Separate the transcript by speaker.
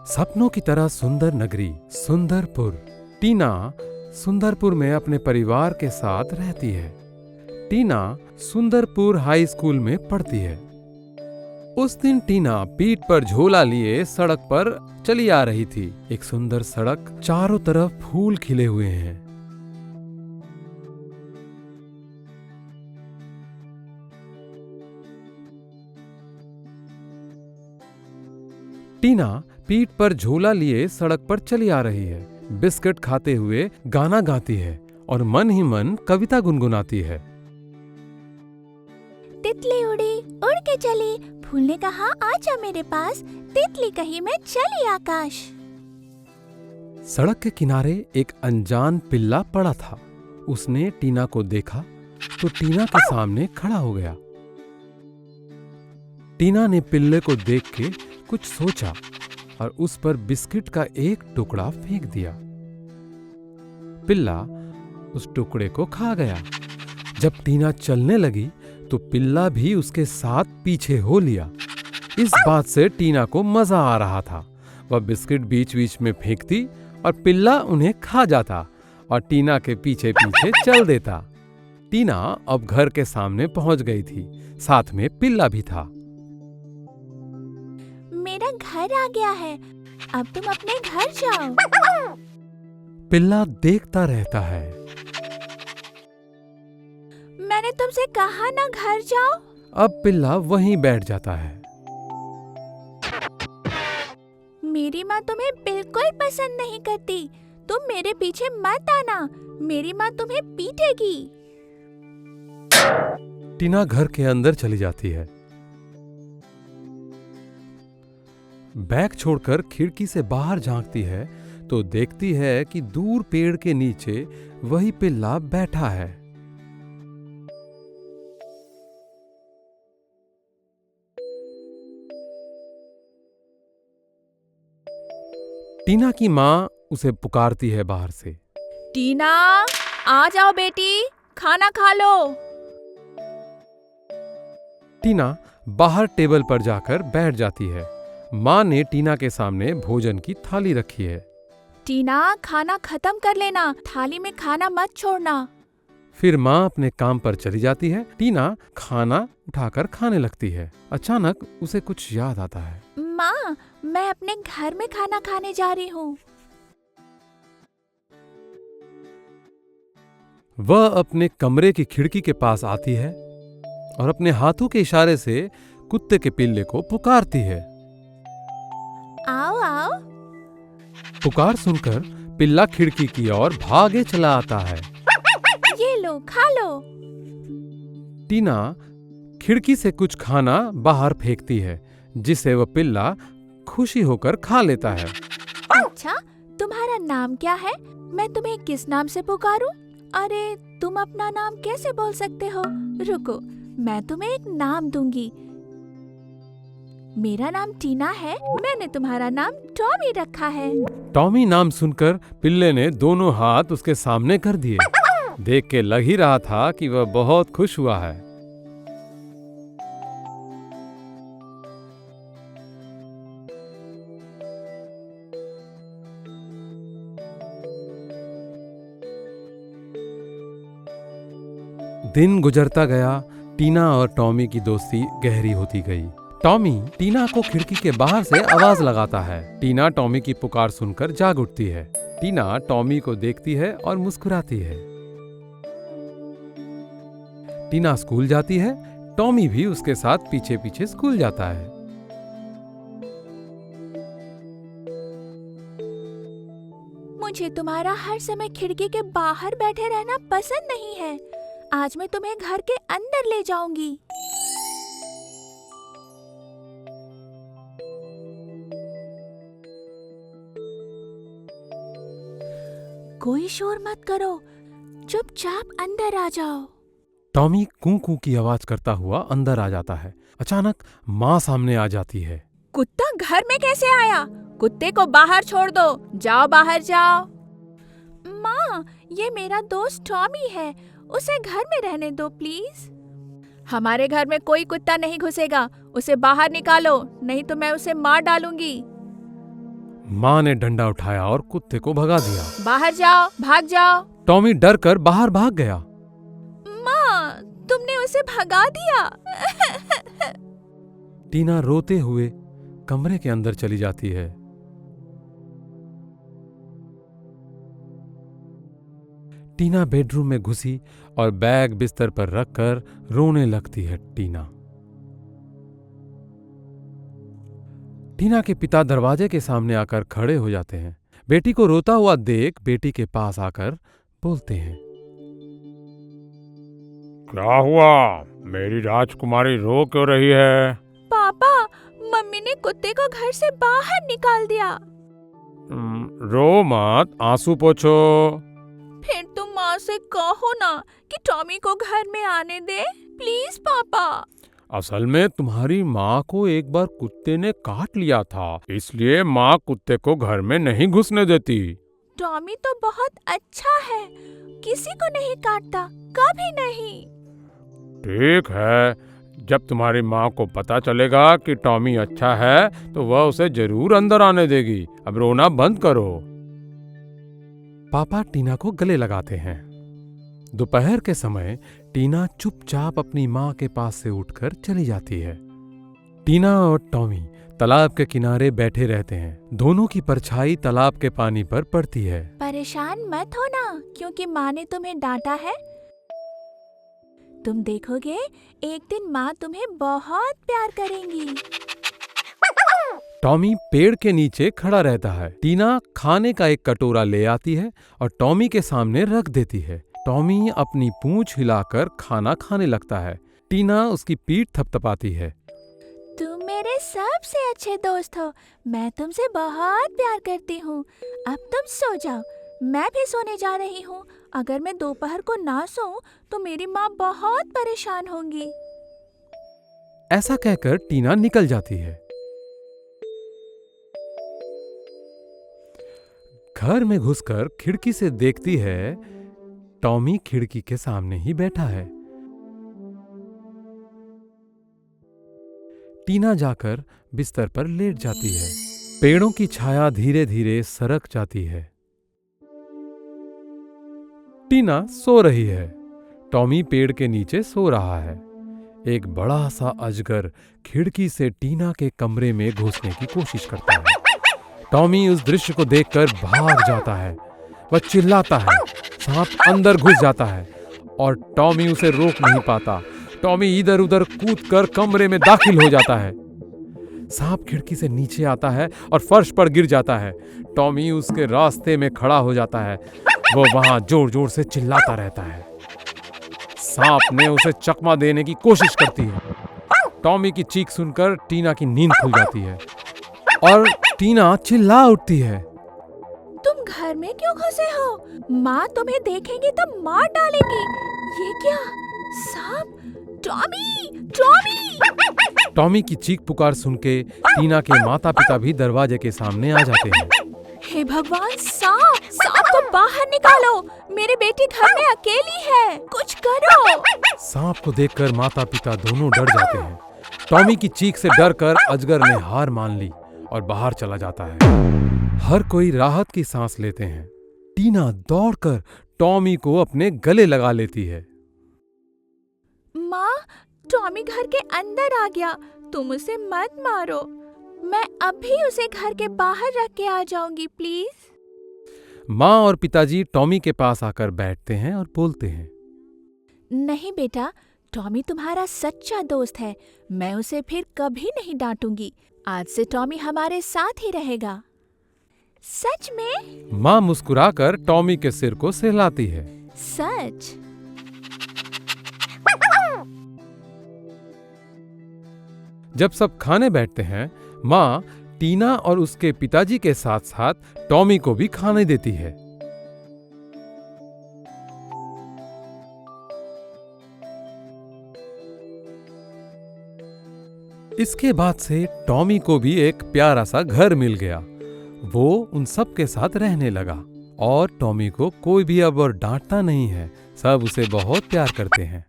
Speaker 1: सपनों की तरह सुंदर नगरी सुंदरपुर। टीना सुंदरपुर में अपने परिवार के साथ रहती है। टीना सुंदरपुर हाई स्कूल में पढ़ती है। उस दिन टीना पीठ पर झोला लिए सड़क पर चली आ रही थी। एक सुंदर सड़क, चारों तरफ फूल खिले हुए हैं। टीना पीठ पर झोला लिए सड़क पर चली आ रही है, बिस्किट खाते हुए गाना गाती है और मन ही मन कविता गुनगुनाती है।
Speaker 2: तितली उड़ी उड़ के चली, फूल ने कहा आजा मेरे पास, तितली कही मैं चली आकाश।
Speaker 1: सड़क के किनारे एक अनजान पिल्ला पड़ा था। उसने टीना को देखा तो टीना के सामने खड़ा हो गया। टीना ने पिल्ले को देख के कुछ सोचा और उस पर बिस्किट का एक टुकड़ा फेंक दिया। पिल्ला उस टुकड़े को खा गया। जब टीना चलने लगी तो पिल्ला भी उसके साथ पीछे हो लिया। इस बात से टीना को मजा आ रहा था। वह बिस्किट बीच बीच में फेंकती और पिल्ला उन्हें खा जाता और टीना के पीछे पीछे चल देता। टीना अब घर के सामने पहुंच गई थी, साथ में पिल्ला भी था।
Speaker 2: मेरा घर आ गया है, अब तुम अपने घर जाओ।
Speaker 1: पिल्ला देखता रहता है।
Speaker 2: मैंने तुमसे कहा ना घर जाओ।
Speaker 1: अब पिल्ला वहीं बैठ जाता है।
Speaker 2: मेरी माँ तुम्हें बिल्कुल पसंद नहीं करती, तुम मेरे पीछे मत आना, मेरी माँ तुम्हें पीटेगी।
Speaker 1: टीना घर के अंदर चली जाती है। बैग छोड़कर खिड़की से बाहर झांकती है तो देखती है कि दूर पेड़ के नीचे वही पिल्ला बैठा है। टीना की माँ उसे पुकारती है बाहर से।
Speaker 2: टीना, आ जाओ बेटी, खाना खा लो।
Speaker 1: टीना बाहर टेबल पर जाकर बैठ जाती है। माँ ने टीना के सामने भोजन की थाली रखी है।
Speaker 2: टीना, खाना खत्म कर लेना, थाली में खाना मत छोड़ना।
Speaker 1: फिर माँ अपने काम पर चली जाती है। टीना खाना उठाकर खाने लगती है। अचानक उसे कुछ याद आता है।
Speaker 2: माँ, मैं अपने घर में खाना खाने जा रही हूँ।
Speaker 1: वह अपने कमरे की खिड़की के पास आती है और अपने हाथों के इशारे से कुत्ते के पिल्ले को पुकारती है।
Speaker 2: आओ आओ।
Speaker 1: पुकार सुनकर पिल्ला खिड़की की ओर भागे चला आता है।
Speaker 2: ये लो, खा लो।
Speaker 1: टीना खिड़की से कुछ खाना बाहर फेंकती है, जिसे वह पिल्ला खुशी होकर खा लेता है।
Speaker 2: अच्छा, तुम्हारा नाम क्या है? मैं तुम्हें किस नाम से पुकारूं? अरे, तुम अपना नाम कैसे बोल सकते हो? रुको, मैं तुम्हें एक नाम दूंगी। मेरा नाम टीना है, मैंने तुम्हारा नाम टॉमी रखा है।
Speaker 1: टॉमी नाम सुनकर पिल्ले ने दोनों हाथ उसके सामने कर दिए। देख के लग ही रहा था कि वह बहुत खुश हुआ है। दिन गुजरता गया। टीना और टॉमी की दोस्ती गहरी होती गई। टॉमी टीना को खिड़की के बाहर से आवाज लगाता है। टीना टॉमी की पुकार सुनकर जाग उठती है। टीना टॉमी को देखती है और मुस्कुराती है। टीना स्कूल जाती है। टॉमी भी उसके साथ पीछे पीछे स्कूल जाता है।
Speaker 2: मुझे तुम्हारा हर समय खिड़की के बाहर बैठे रहना पसंद नहीं है। आज मैं तुम्हें घर के अंदर ले जाऊंगी। कोई शोर मत करो, चुपचाप अंदर आ जाओ।
Speaker 1: टॉमी कू कू की आवाज करता हुआ अंदर आ जाता है। अचानक माँ सामने आ जाती है।
Speaker 2: कुत्ता घर में कैसे आया? कुत्ते को बाहर छोड़ दो, जाओ बाहर जाओ। माँ, ये मेरा दोस्त टॉमी है, उसे घर में रहने दो प्लीज। हमारे घर में कोई कुत्ता नहीं घुसेगा, उसे बाहर निकालो, नहीं तो मैं उसे मार डालूंगी।
Speaker 1: माँ ने डंडा उठाया और कुत्ते को भगा दिया।
Speaker 2: बाहर जाओ, भाग जाओ।
Speaker 1: टॉमी डर कर बाहर भाग गया।
Speaker 2: माँ, तुमने उसे भगा दिया।
Speaker 1: टीना रोते हुए कमरे के अंदर चली जाती है। टीना बेडरूम में घुसी और बैग बिस्तर पर रखकर रोने लगती है। टीना के पिता दरवाजे के सामने आकर खड़े हो जाते हैं। बेटी को रोता हुआ देख बेटी के पास आकर बोलते हैं,
Speaker 3: क्या हुआ? मेरी राजकुमारी रो क्यों रही है?
Speaker 2: पापा, मम्मी ने कुत्ते को घर से बाहर निकाल दिया।
Speaker 3: रो मत, आंसू पोंछो।
Speaker 2: फिर तुम माँ से कहो ना कि टॉमी को घर में आने दे, प्लीज पापा।
Speaker 3: असल में तुम्हारी माँ को एक बार कुत्ते ने काट लिया था, इसलिए माँ कुत्ते को घर में नहीं घुसने देती।
Speaker 2: टॉमी तो बहुत अच्छा है, किसी को नहीं काटता, कभी नहीं।
Speaker 3: ठीक है, जब तुम्हारी माँ को पता चलेगा कि टॉमी अच्छा है तो वह उसे जरूर अंदर आने देगी। अब रोना बंद करो।
Speaker 1: पापा टीना को गले लगाते हैं। दोपहर के समय टीना चुपचाप अपनी माँ के पास से उठकर चली जाती है। टीना और टॉमी तालाब के किनारे बैठे रहते हैं। दोनों की परछाई तालाब के पानी पर पड़ती है।
Speaker 2: परेशान मत हो ना, क्योंकि माँ ने तुम्हें डांटा है। तुम देखोगे एक दिन माँ तुम्हें बहुत प्यार करेंगी।
Speaker 1: टॉमी पेड़ के नीचे खड़ा रहता है। टीना खाने का एक कटोरा ले आती है और टॉमी के सामने रख देती है। टॉमी अपनी पूंछ हिलाकर खाना खाने लगता है। टीना उसकी पीठ थपथपाती है।
Speaker 2: तुम मेरे सबसे अच्छे दोस्त हो, मैं तुमसे बहुत प्यार करती हूँ। अब तुम सो जाओ, मैं भी सोने जा रही हूँ। अगर मैं दोपहर को ना सोऊं तो मेरी माँ बहुत परेशान होंगी।
Speaker 1: ऐसा कहकर टीना निकल जाती है। घर में घुसकर खिड़की से देखती है, टॉमी खिड़की के सामने ही बैठा है। टीना जाकर बिस्तर पर लेट जाती है। पेड़ों की छाया धीरे धीरे सरक जाती है। टीना सो रही है। टॉमी पेड़ के नीचे सो रहा है। एक बड़ा सा अजगर खिड़की से टीना के कमरे में घुसने की कोशिश करता है। टॉमी उस दृश्य को देखकर भाग जाता है। वह चिल्लाता है। सांप अंदर घुस जाता है और टॉमी उसे रोक नहीं पाता। टॉमी इधर उधर कूदकर कमरे में दाखिल हो जाता है। सांप खिड़की से नीचे आता है और फर्श पर गिर जाता है। टॉमी उसके रास्ते में खड़ा हो जाता है। वो वहां जोर जोर से चिल्लाता रहता है। सांप ने उसे चकमा देने की कोशिश करती है। टॉमी की चीख सुनकर टीना की नींद खुल जाती है और टीना चिल्ला उठती है।
Speaker 2: तुम घर में क्यों घुसे हो? माँ तुम्हें देखेंगी तो मार डालेगी। ये क्या? सांप? टॉमी! टॉमी!
Speaker 1: टॉमी की चीख पुकार सुन के टीना के माता पिता भी दरवाजे के सामने आ जाते हैं।
Speaker 2: हे भगवान, सांप! सांप को बाहर निकालो! मेरी बेटी घर में अकेली है, कुछ करो!
Speaker 1: सांप को देखकर माता पिता दोनों डर जाते हैं। टॉमी की चीख से डरकर अजगर ने हार मान ली और बाहर चला जाता है। हर कोई राहत की सांस लेते हैं। टीना दौड़कर टॉमी को अपने गले लगा लेती है।
Speaker 2: माँ, टॉमी घर के अंदर आ गया, तुम उसे मत मारो। मैं अभी उसे घर के बाहर रख के आ जाऊंगी, प्लीज।
Speaker 1: माँ और पिताजी टॉमी के पास आकर बैठते हैं और बोलते हैं,
Speaker 2: नहीं बेटा, टॉमी तुम्हारा सच्चा दोस्त है। मैं उसे फिर कभी नहीं डांटूंगी। आज से टॉमी हमारे साथ ही रहेगा। सच में?
Speaker 1: माँ मुस्कुराकर टॉमी के सिर को सहलाती है।
Speaker 2: सच?
Speaker 1: जब सब खाने बैठते हैं, माँ टीना और उसके पिताजी के साथ साथ टॉमी को भी खाने देती है। इसके बाद से टॉमी को भी एक प्यारा सा घर मिल गया। वो उन सब के साथ रहने लगा और टॉमी को कोई भी अब और डांटता नहीं है। सब उसे बहुत प्यार करते हैं।